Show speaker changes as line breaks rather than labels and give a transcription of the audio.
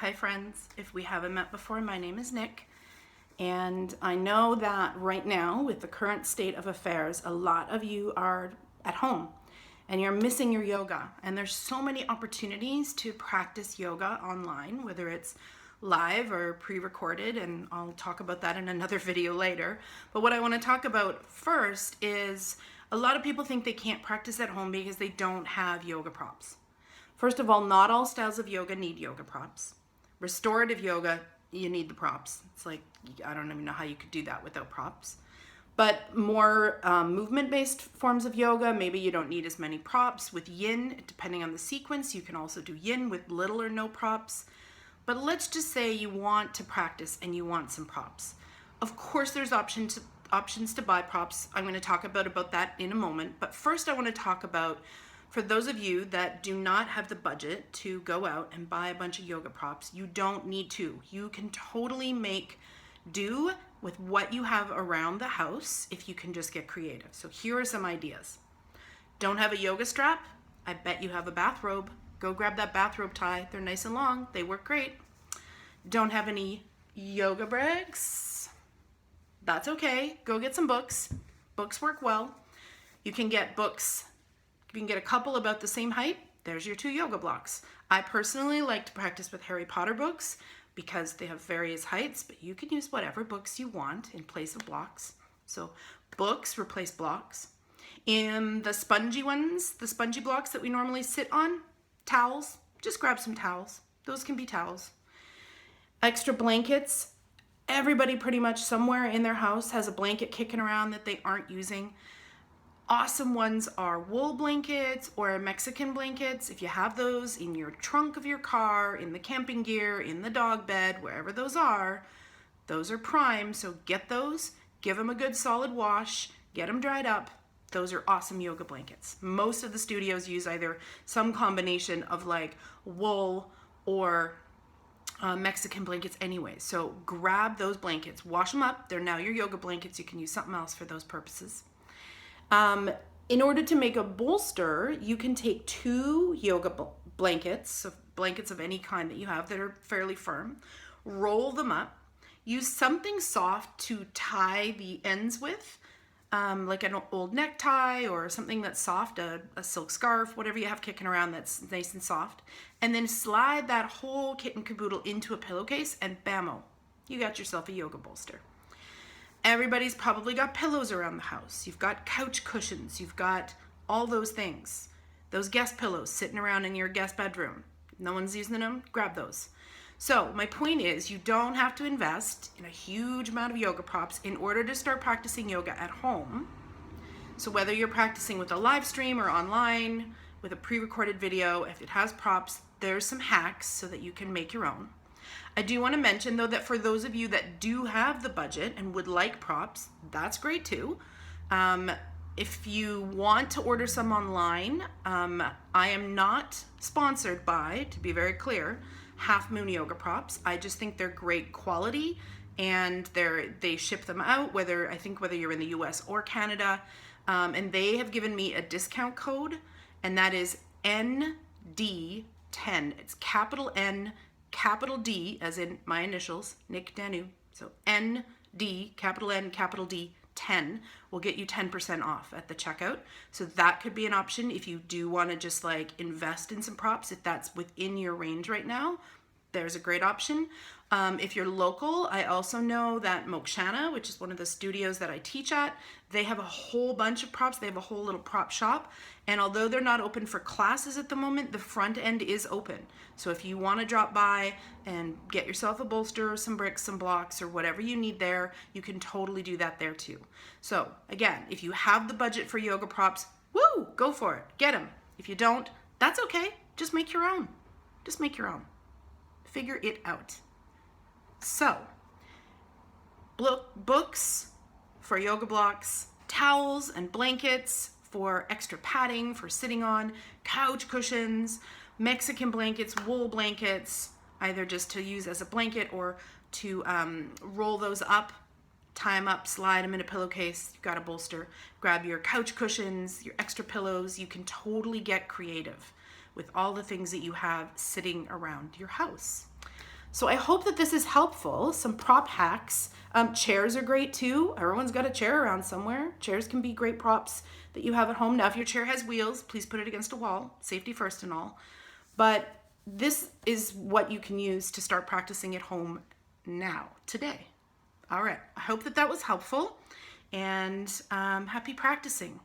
Hi friends, if we haven't met before, my name is Nick, and I know that right now with the current state of affairs, a lot of you are at home and you're missing your yoga, and there's so many opportunities to practice yoga online, whether it's live or pre-recorded, and I'll talk about that in another video later. But what I want to talk about first is a lot of people think they can't practice at home because they don't have yoga props. First of all, not all styles of yoga need yoga props. Restorative yoga, you need the props. It's like, I don't even know how you could do that without props. But more movement-based forms of yoga, maybe you don't need as many props. With yin, depending on the sequence, you can also do yin with little or no props. But let's just say you want to practice and you want some props. Of course, there's options to buy props. I'm going to talk about that in a moment. But first, I want to talk about, for those of you that do not have the budget to go out and buy a bunch of yoga props, you don't need to. You can totally make do with what you have around the house if you can just get creative. So here are some ideas. Don't have a yoga strap? I bet you have a bathrobe. Go grab that bathrobe tie. They're nice and long. They work great. Don't have any yoga bags? That's okay. Go get some books. Books work well. You can get books. You can get a couple about the same height. There's your 2 yoga blocks. I personally like to practice with Harry Potter books because they have various heights, but you can use whatever books you want in place of blocks. So books replace blocks. In the spongy ones, the spongy blocks that we normally sit on, towels, just grab some towels. Those can be towels. Extra blankets. Everybody pretty much somewhere in their house has a blanket kicking around that they aren't using. Awesome ones are wool blankets or Mexican blankets. If you have those in your trunk of your car, in the camping gear, in the dog bed, wherever those are prime. So get those, give them a good solid wash, get them dried up. Those are awesome yoga blankets. Most of the studios use either some combination of like wool or Mexican blankets anyway. So grab those blankets, wash them up. They're now your yoga blankets. You can use something else for those purposes. In order to make a bolster, you can take 2 yoga blankets, so blankets of any kind that you have that are fairly firm, roll them up, use something soft to tie the ends with, like an old necktie or something that's soft, a silk scarf, whatever you have kicking around that's nice and soft, and then slide that whole kit and caboodle into a pillowcase, and bammo, you got yourself a yoga bolster. Everybody's probably got pillows around the house. You've got couch cushions. You've got all those things. Those guest pillows sitting around in your guest bedroom. No one's using them? Grab those. So my point is, you don't have to invest in a huge amount of yoga props in order to start practicing yoga at home. So whether you're practicing with a live stream or online, with a pre-recorded video, if it has props, there's some hacks so that you can make your own. I do want to mention, though, that for those of you that do have the budget and would like props, that's great too. If you want to order some online, I am not sponsored by, to be very clear, Half Moon Yoga props. I just think they're great quality, and they ship them out, whether you're in the US or Canada, and they have given me a discount code, and that is ND10. It's capital N, capital D, as in my initials, Nick Danu. So ND, capital N, capital D, 10 will get you 10% off at the checkout. So that could be an option if you do want to just like invest in some props, if that's within your range right now. There's a great option. If you're local, I also know that Mokshana, which is one of the studios that I teach at, they have a whole bunch of props. They have a whole little prop shop. And although they're not open for classes at the moment, the front end is open. So if you want to drop by and get yourself a bolster or some bricks, some blocks, or whatever you need there, you can totally do that there too. So again, if you have the budget for yoga props, woo, go for it. Get them. If you don't, that's okay. Just make your own. Just make your own. Figure it out. So, books for yoga blocks, towels and blankets for extra padding for sitting on, couch cushions, Mexican blankets, wool blankets, either just to use as a blanket or to roll those up, tie them up, slide them in a pillowcase. You've got a bolster. Grab your couch cushions, your extra pillows. You can totally get creative with all the things that you have sitting around your house. So I hope that this is helpful. Some prop hacks. Chairs are great too. Everyone's got a chair around somewhere. Chairs can be great props that you have at home. Now, if your chair has wheels, please put it against a wall. Safety first and all. But this is what you can use to start practicing at home now, today. All right. I hope that that was helpful, and happy practicing.